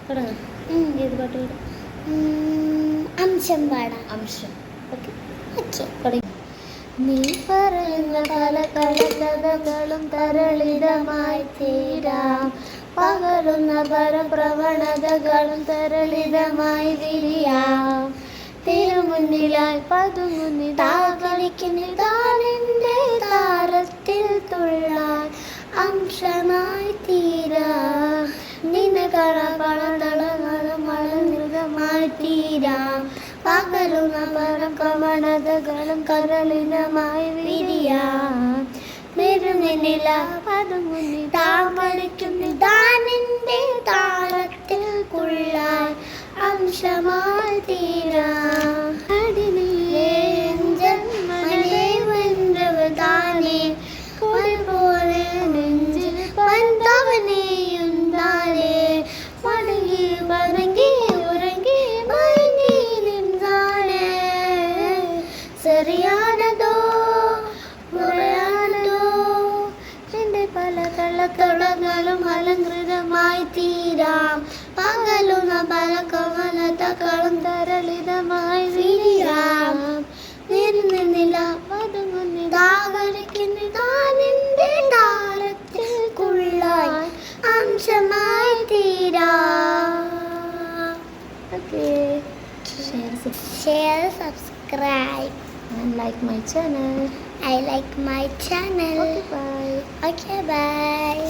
തുടങ്ങാം. ഏത് പാട്ട് പാടാം? അംശം പാടാം. അംശം. Okay okay. തുടങ്ങി. നീ പറയുന്ന പല പല കഥകളും തരളിതമായി തീരാം, പകരുന്ന പരപ്രവണതകളും തരളിതമായി വിരിയാം. തിരുമുന്നിലായി പതുങ്ങുന്നിതാകരിക്കുന്നിതാനെൻ്റെ താരത്തിൽ തുള്ളാൻ അംശമായി തീരാം. നിനകളപളതളങ്ങളും വളമൃഗമായി തീരാം, പകരുന്ന പരപ്രവണതകളും കരളിതമായി വിരിയാം. തിരുമുന്നില പതുങ്ങുന്നിതാകരിക്കുന്നിതാനെൻ്റെ താരത്തിൽ തുള്ളാൻ അംശമായി തീരാം. ജന്മനെ വെன்றവതാനെ പോലെ നെഞ്ചിൽ പന്തവനെയുണ്ടാനെ മടങ്ങി മടങ്ങി ഉറങ്ങി മയങ്ങി നിന്നാനെ. ശരിയാണതോ മുറയാണതോ എൻ്റെ പല കള്ളത്തുളകളും അലങ്കൃതമായി തീരാം, പകലുന്ന പല കമലതകളും തരളിതമായി വിരിയാം. നിന്നില്ല പതുങ്ങുന്നിതാകരിക്കുന്നിതാനെൻ്റെ താരത്തിൽ കുള്ളായി അംശമായി തീരാം. Okay. Share, subscribe and like my channel. I like my channel. Okay, bye. Okay, bye.